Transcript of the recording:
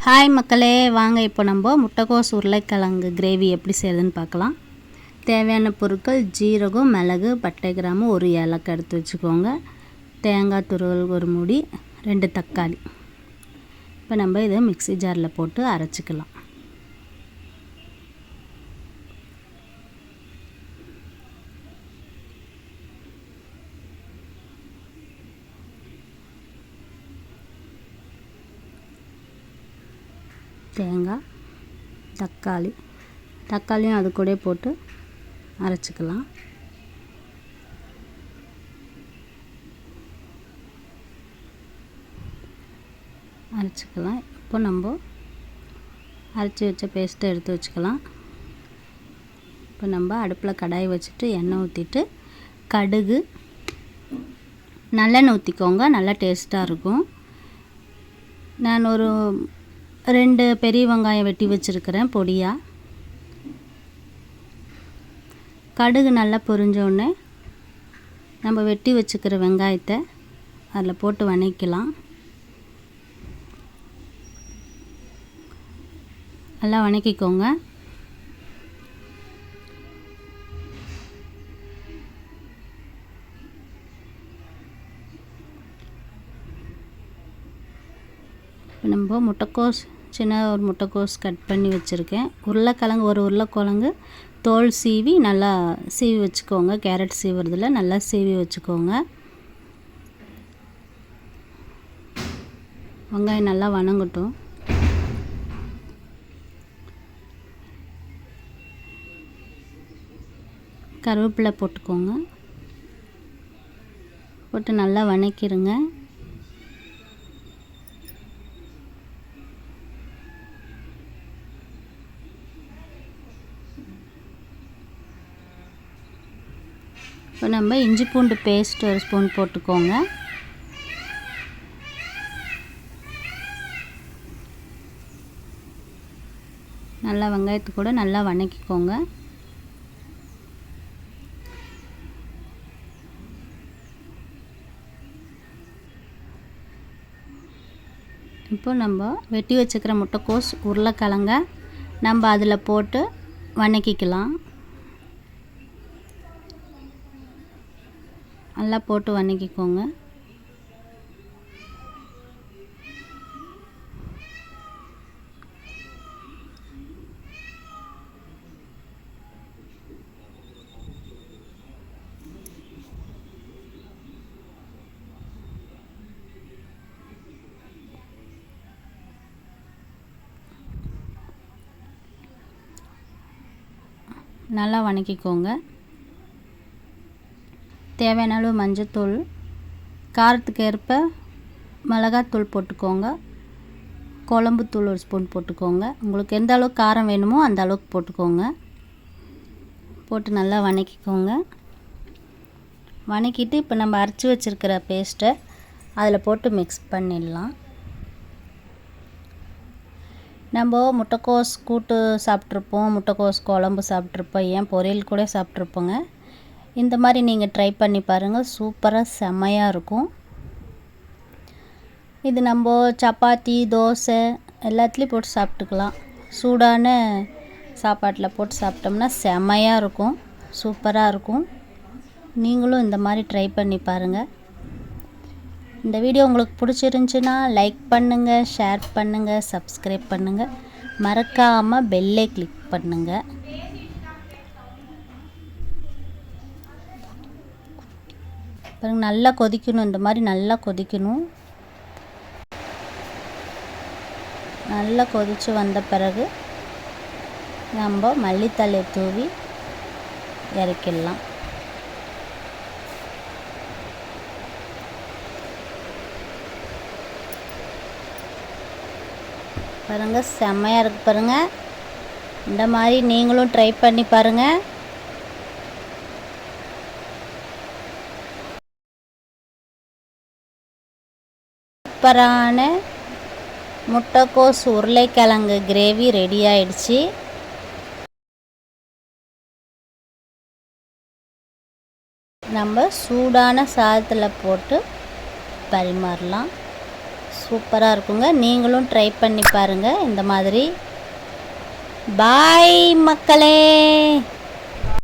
Hi மக்களே, வாங்க இப்போ நம்ம முட்டைக்கோஸ் உருளைக்கிழங்கு கிரேவி எப்படி செய்யுதுன்னு பார்க்கலாம். தேவையான பொருட்கள்: ஜீரகம், மிளகு, பட்டை, கிராம்பு, ஒரு ஏலக்காய் எடுத்து வச்சுக்கோங்க. தேங்காய் துருவல் ஒரு மூடி, 2 தக்காளி. இப்போ நம்ம இதை மிக்ஸி ஜாரில் போட்டு அரைச்சிக்கலாம். தேங்காய், தக்காளியும் அது கூட போட்டு அரைச்சிக்கலாம். இப்போ நம்ம அரைச்சி வச்ச பேஸ்ட்டை எடுத்து வச்சுக்கலாம். இப்போ நம்ம அடுப்பில் கடாய் வச்சுட்டு எண்ணெய் ஊற்றிட்டு கடுகு, நல்லெண்ணெய் ஊற்றிக்கோங்க, நல்லா டேஸ்ட்டாக இருக்கும். நான் ஒரு 2 பெரிய வெங்காயம் வெட்டி வச்சுருக்கிறேன் பொடியாக. கடுகு நல்லா பொரிஞ்சோடனே நம்ம வெட்டி வச்சுக்கிற வெங்காயத்தை அதில் போட்டு வதக்கலாம். நல்லா வதக்கிக்கோங்க. இப்போ நம்ம முட்டைக்கோஸ், சின்ன ஒரு முட்டைக்கோஸ் கட் பண்ணி வச்சுருக்கேன். ஒரு உருளைக்கிழங்கு தோல் சீவி நல்லா சீவி வச்சுக்கோங்க. கேரட் சீவுறதுல நல்லா சீவி வச்சுக்கோங்க. வெங்காயம் நல்லா வதங்கட்டும். கருவேப்பிலை போட்டுக்கோங்க. போட்டு நல்லா வதக்கிடுங்க. இப்போ நம்ம இஞ்சி பூண்டு பேஸ்ட் ஒரு ஸ்பூன் போட்டுக்கோங்க. நல்லா வெங்காயத்து கூட நல்லா வதக்கிக்கோங்க. இப்போ நம்ம வெட்டி வச்சுக்கிற முட்டைக்கோஸ் உருளைக்கிழங்க நம்ம அதில் போட்டு வதக்கிக்கலாம். நல்லா போட்டு வதக்கிக்கோங்க. நல்லா வதக்கிக்கோங்க. தேவையான அளவு மஞ்சத்தூள், காரத்துக்கு ஏற்ப மிளகாத்தூள் போட்டுக்கோங்க. குழம்புத்தூள் ஒரு ஸ்பூன் போட்டுக்கோங்க. உங்களுக்கு எந்த அளவுக்கு காரம் வேணுமோ அந்த அளவுக்கு போட்டுக்கோங்க. போட்டு நல்லா வதக்கிக்கோங்க. வதக்கிட்டு இப்போ நம்ம அரைச்சி வச்சுருக்கிற பேஸ்ட்டை அதில் போட்டு மிக்ஸ் பண்ணிடலாம். நம்ம முட்டைக்கோஸ் கூட்டு சாப்பிட்ருப்போம், முட்டைக்கோஸ் குழம்பு சாப்பிட்ருப்போம், ஏன் பொரியல் கூட சாப்பிட்ருப்போங்க. இந்த மாதிரி நீங்கள் ட்ரை பண்ணி பாருங்கள். சூப்பராக செம்மையாக இருக்கும். இது நம்ம சப்பாத்தி, தோசை எல்லாத்துலேயும் போட்டு சாப்பிட்டுக்கலாம். சூடான சாப்பாட்டில் போட்டு சாப்பிட்டோம்னா செம்மையாக இருக்கும், சூப்பராக இருக்கும். நீங்களும் இந்த மாதிரி ட்ரை பண்ணி பாருங்கள். இந்த வீடியோ உங்களுக்கு பிடிச்சிருந்துச்சின்னா லைக் பண்ணுங்கள், ஷேர் பண்ணுங்கள், சப்ஸ்கிரைப் பண்ணுங்கள். மறக்காமல் பெல்லை கிளிக் பண்ணுங்கள். பாருங்கள், நல்லா கொதிக்கணும். இந்த மாதிரி நல்லா கொதிக்கணும். நல்லா கொதித்து வந்த பிறகு நம்ம மல்லித்தழை தூவி இறக்கிடலாம். பாருங்கள், செம்மையாக இருக்குது பாருங்கள். இந்த மாதிரி நீங்களும் ட்ரை பண்ணி பாருங்கள். சூப்பரான முட்டைக்கோஸ் உருளைக்கிழங்கு கிரேவி ரெடி ஆயிடுச்சு. நம்ம சூடான சாதத்தில் போட்டு பரிமாறலாம். சூப்பராக இருக்குங்க. நீங்களும் ட்ரை பண்ணி பாருங்கள் இந்த மாதிரி. பாய் மக்களே.